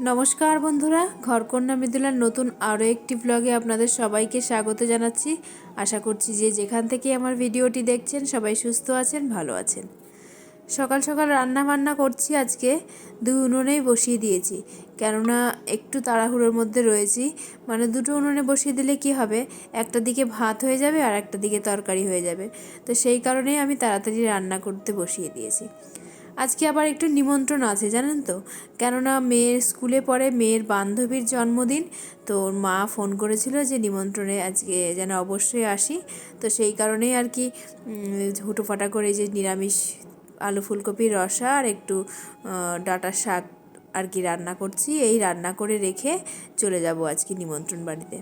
নমস্কার বন্ধুরা, ঘরকন্যা মৃদুলার নতুন আরও একটি ব্লগে আপনাদের সবাইকে স্বাগত জানাচ্ছি। আশা করছি যে যেখান থেকে আমার ভিডিওটি দেখছেন সবাই সুস্থ আছেন, ভালো আছেন। সকাল সকাল রান্না বান্না করছি। আজকে দুই উনুনেই বসিয়ে দিয়েছি, কেননা একটু তাড়াহুড়োর মধ্যে রয়েছি। মানে দুটো উনুনে বসিয়ে দিলে কি হবে, একটা দিকে ভাত হয়ে যাবে আর একটা দিকে তরকারি হয়ে যাবে। তো সেই কারণেই আমি তাড়াতাড়ি রান্না করতে বসিয়ে দিয়েছি। আজকে আবার একটু নিমন্ত্রণ আছে জানেন তো, কেননা মেয়ের স্কুলে পড়ে, মেয়ের বান্ধবীর জন্মদিন। তো ওর মা ফোন করেছিল যে নিমন্ত্রণে আজকে যেন অবশ্যই আসি। তো সেই কারণেই আর কি হুটোফাটা করে যে নিরামিষ আলু ফুলকপির রসা আর একটু ডাঁটার শাক আর কি রান্না করছি। এই রান্না করে রেখে চলে যাব আজকে নিমন্ত্রণ বাড়িতে।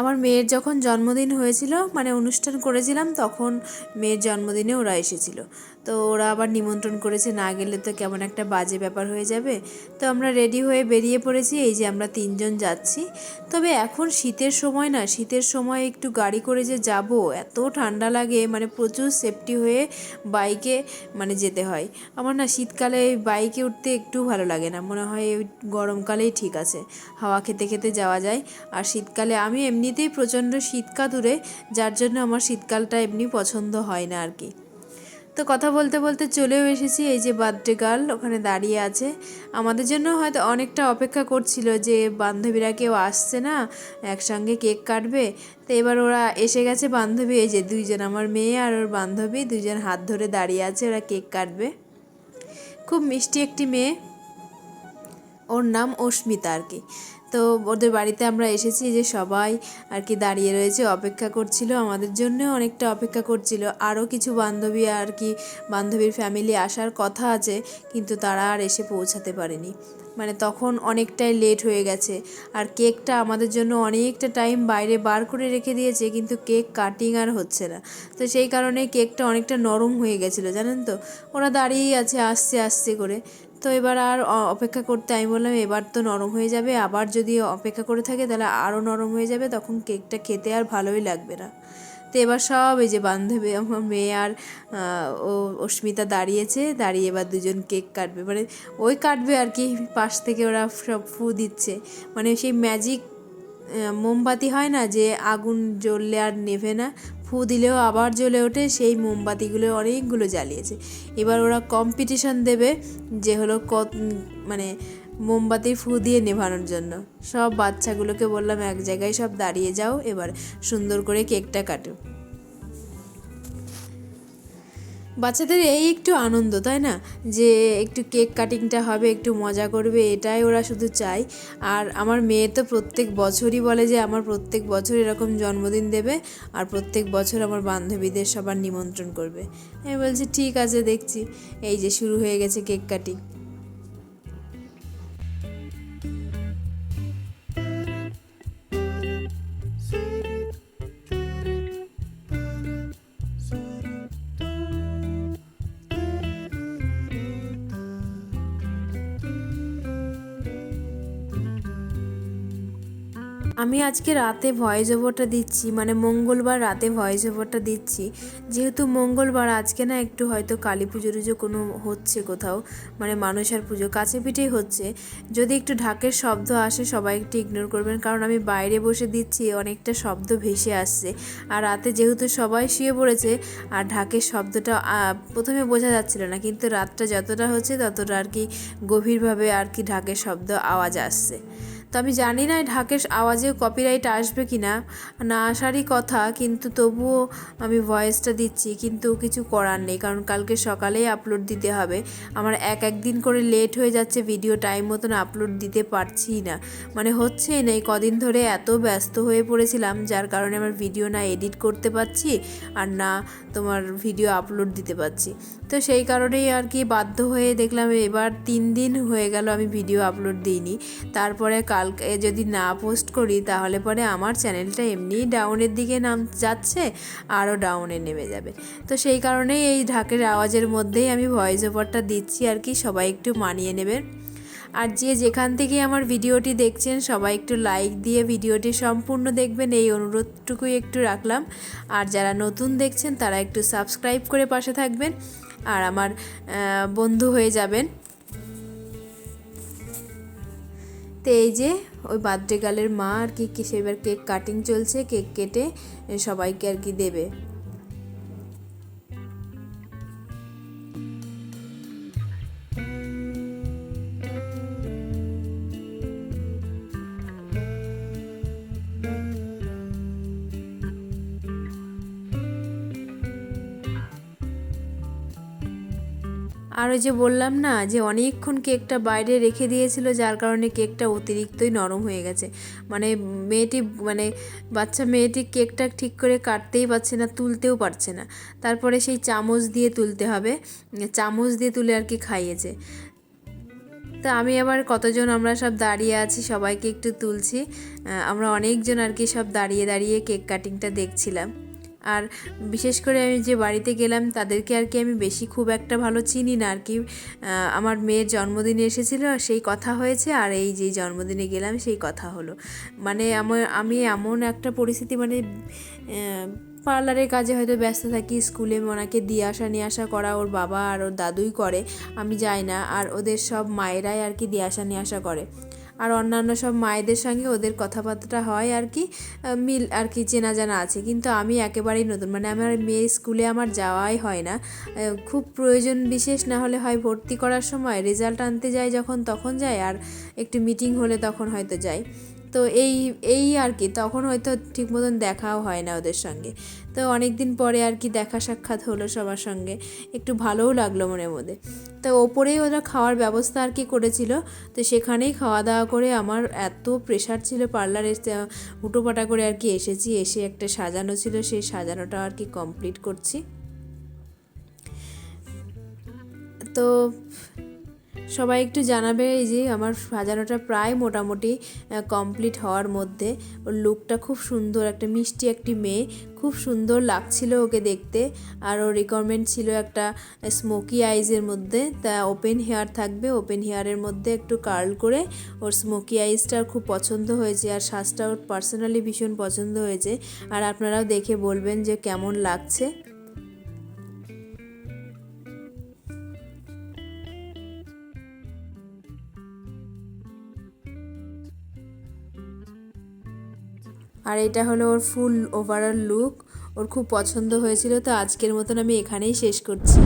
আমার মেয়ের যখন জন্মদিন হয়েছিল, মানে অনুষ্ঠান করেছিলাম, তখন মেয়ের জন্মদিনে ওরা এসেছিল। তো ওরা আবার নিমন্ত্রণ করেছে, না গেলে তো কেমন একটা বাজে ব্যাপার হয়ে যাবে। তো আমরা রেডি হয়ে বেরিয়ে পড়েছি, এই যে আমরা তিনজন যাচ্ছি। তবে এখন শীতের সময় না, শীতের সময় একটু গাড়ি করে যে যাব, এত ঠান্ডা লাগে, মানে প্রচুর সেফটি হয়ে বাইকে মানে যেতে হয়। আমার না শীতকালে বাইকে উঠতে একটু ভালো লাগে না, মনে হয় গরমকালেই ঠিক আছে, হাওয়া খেতে খেতে যাওয়া যায়। আর শীতকালে আমি এমনিতেই প্রচণ্ড শীতকাতুরে, যার জন্য আমার শীতকালটা এমনি পছন্দ হয় না আর কি। তো কথা বলতে বলতে চলেও এসেছি, এই যে বার্থডে গার্ল ওখানে দাঁড়িয়ে আছে। আমাদের জন্য হয়তো অনেকটা অপেক্ষা করছিল যে বান্ধবীরা কেউ আসছে না, একসঙ্গে কেক কাটবে। তো এবার ওরা এসে গেছে, বান্ধবী এই যে দুইজন, আমার মেয়ে আর ওর বান্ধবী দুইজন হাত ধরে দাঁড়িয়ে আছে, ওরা কেক কাটবে। খুব মিষ্টি একটি মেয়ে, ওর নাম অস্মিতা আর কি। তো ওদের বাড়িতে আমরা এসেছি, যে সবাই আর কি দাঁড়িয়ে রয়েছে, অপেক্ষা করছিল, আমাদের জন্যও অনেকটা অপেক্ষা করছিল। আরও কিছু বান্ধবী আর কি, বান্ধবীর ফ্যামিলি আসার কথা আছে, কিন্তু তারা আর এসে পৌঁছাতে পারেনি। মানে তখন অনেকটাই লেট হয়ে গেছে। আর কেকটা আমাদের জন্য অনেকটা টাইম বাইরে বার করে রেখে দিয়েছে, কিন্তু কেক কাটিং আর হচ্ছে না। তো সেই কারণে কেকটা অনেকটা নরম হয়ে গেছিলো জানেন তো। ওরা দাঁড়িয়েই আছে, আসছে আসছে করে। তো এবার আর অপেক্ষা করতে আমি বললাম এবার তো নরম হয়ে যাবে, আবার যদি অপেক্ষা করে থাকে তাহলে আরও নরম হয়ে যাবে, তখন কেকটা খেতে আর ভালোই লাগবে না। তো এবার সব এই যে বান্ধবী, আমার মেয়ে আর ও অস্মিতা দাঁড়িয়েছে, দাঁড়িয়ে এবার দুজন কেক কাটবে, মানে ওই কাটবে আর কি, পাশ থেকে ওরা সব ফু দিচ্ছে। মানে সেই ম্যাজিক মোমবাতি হয় না, যে আগুন জ্বললে আর নেভে না, ফু দিলেও আবার জ্বলে ওঠে, সেই মোমবাতিগুলো অনেকগুলো জ্বালিয়েছে। এবার ওরা কম্পিটিশন দেবে যে হলো মানে মোমবাতির ফু দিয়ে নেভানোর জন্য। সব বাচ্চাগুলোকে বললাম এক জায়গায় সব দাঁড়িয়ে যাও, এবার সুন্দর করে কেকটা কাটো। বাচ্চাদের এই একটু আনন্দ, তাই না, যে একটু কেক কাটিংটা হবে, একটু মজা করবে, এটাই ওরা শুধু চায়। আর আমার মেয়ে তো প্রত্যেক বছরই বলে যে আমার প্রত্যেক বছর এরকম জন্মদিন দেবে, আর প্রত্যেক বছর আমার বান্ধবীদের সবার নিমন্ত্রণ করবে। আমি বলছি ঠিক আছে, দেখছি। এই যে শুরু হয়ে গেছে কেক কাটিং। আমি আজকে রাতে ভয়েস ওভারটা দিচ্ছি, মানে মঙ্গলবার রাতে ভয়েস ওভারটা দিচ্ছি, যেহেতু মঙ্গলবার। আজকে না একটু হয়তো কালী পুজো টুজো কোনো হচ্ছে কোথাও, মানে মানুষের পুজো কাছে পিঠেই হচ্ছে। যদি একটু ঢাকের শব্দ আসে সবাই একটু ইগনোর করবেন, কারণ আমি বাইরে বসে দিচ্ছি, অনেকটা শব্দ ভেসে আসছে। আর রাতে যেহেতু সবাই শুয়ে পড়েছে, আর ঢাকের শব্দটা প্রথমে বোঝা যাচ্ছিল না, কিন্তু রাতটা যতটা হচ্ছে ততটা আর কি গভীরভাবে আর কি ঢাকের শব্দ আওয়াজ আসছে। তো আমি জানি না ঢাকের আওয়াজে কপিরাইট আসবে কি না, না আসারই কথা, কিন্তু তবুও আমি ভয়েসটা দিচ্ছি। কিন্তু কিছু করার নেই, কারণ কালকে সকালেই আপলোড দিতে হবে। আমার একদিন করে লেট হয়ে যাচ্ছে, ভিডিও টাইম মতন আপলোড দিতে পারছিই না, মানে হচ্ছেই না। এই কদিন ধরে এত ব্যস্ত হয়ে পড়েছিলাম, যার কারণে আমার ভিডিও না এডিট করতে পারছি, আর না তোমার ভিডিও আপলোড দিতে পারছি। তো সেই কারণেই আর কি বাধ্য হয়ে দেখলাম, এবার 3 দিন হয়ে গেল আমি ভিডিও আপলোড দিইনি। তারপরে কালকে যদি না পোস্ট করি, তাহলে পরে আমার চ্যানেলটা এমনিই ডাউনের দিকে যাচ্ছে, আরও ডাউনে নেমে যাবে। তো সেই কারণেই এই ঢাকের আওয়াজের মধ্যেই আমি ভয়েস ওভারটা দিচ্ছি আর কি, সবাই একটু মানিয়ে নেবেন। আর যে যেখান থেকে আমার ভিডিওটি দেখছেন সবাই একটু লাইক দিয়ে ভিডিওটি সম্পূর্ণ দেখবেন, এই অনুরোধটুকুই একটু রাখলাম। আর যারা নতুন দেখছেন তারা একটু সাবস্ক্রাইব করে পাশে থাকবেন, আর আমার বন্ধু হয়ে যাবেন। তো এই যে ওই বার্থডে গার্লের মা আর কি সেবার কেক কাটিং চলছে, কেক কেটে সবাইকে আর কি দেবে। আর ওই যে বললাম না যে অনেকক্ষণ কেকটা বাইরে রেখে দিয়েছিল, যার কারণে কেকটা অতিরিক্তই নরম হয়ে গেছে। মানে মেয়েটি মানে বাচ্চা মেয়েটি কেকটা ঠিক করে কাটতেই পারছে না, তুলতেও পারছে না। তারপরে সেই চামচ দিয়ে তুলতে হবে, চামচ দিয়ে তুলে আর কি খাইয়েছে। তো আমি আবার কতজন আমরা সব দাঁড়িয়ে আছি, সবাইকে একটু তুলছি। আমরা অনেকজন আর কি সব দাঁড়িয়ে দাঁড়িয়ে কেক কাটিংটা দেখছিলাম। আর বিশেষ করে আমি যে বাড়িতে গেলাম তাদেরকে আর কি আমি বেশি খুব একটা ভালো চিনি না আর কি। আমার মেয়ের জন্মদিনে এসেছিলো সেই কথা হয়েছে, আর এই যে জন্মদিনে গেলাম সেই কথা হলো। মানে আমি এমন একটা পরিস্থিতি, মানে পার্লারের কাজে হয়তো ব্যস্ত থাকি, স্কুলে ওনাকে দিয়ে আসা নিয়ে আসা করা ওর বাবা আর ওর দাদুই করে, আমি যাই না। আর ওদের সব মায়েরাই আর কি দিয়ে আসা নিয়ে আসা করে। আর অন্যান্য সব মায়েদের সঙ্গে ওদের কথাবার্তা হয় আর কি, মিল আর কি চেনা জানা আছে। কিন্তু আমি একেবারেই নতুন, মানে আমার মেয়ের স্কুলে আমার যাওয়াই হয় না। খুব প্রয়োজন বিশেষ না হলে হয় ভর্তি করার সময়, রেজাল্ট আনতে যাই যখন তখন যাই, আর একটু মিটিং হলে তখন হয়তো যাই। তো এই আর কি, তখন হয়তো ঠিক মতন দেখাও হয় না ওদের সঙ্গে। তো অনেক দিন পরে আর কি দেখা সাক্ষাৎ হলো সবার সঙ্গে, একটু ভালোও লাগলো মনের মধ্যে। তো ওপরেই ওরা খাওয়ার ব্যবস্থা আর কি করেছিল, তো সেখানেই খাওয়া দাওয়া করে আমার এত প্রেশার ছিল পার্লারে, হুটোপাটা করে আর কি এসেছি। এসে একটা সাজানো ছিল, সেই সাজানোটা আর কি কমপ্লিট করছি। তো সবাই একটু জানাবে। এই যে আমার সাজানোটা প্রায় মোটামুটি কমপ্লিট হওয়ার মধ্যে। ওর লুকটা খুব সুন্দর, একটা মিষ্টি একটি মেয়ে, খুব সুন্দর লাগছিল ওকে দেখতে। আর ওর রিকোয়ারমেন্ট ছিল একটা স্মোকি আইজের মধ্যে, তা ওপেন হেয়ার থাকবে, ওপেন হেয়ারের মধ্যে একটু কার্ল করে। ওর স্মোকি আইজটা খুব পছন্দ হয়েছে, আর সাজটা ওর পার্সোনালি ভীষণ পছন্দ হয়েছে। আর আপনারাও দেখে বলবেন যে কেমন লাগছে। আর এটা হলো ওর ফুল ওভারঅল লুক, ওর খুব পছন্দ হয়েছিল। তো আজকের মতন আমি এখানেই শেষ করছি।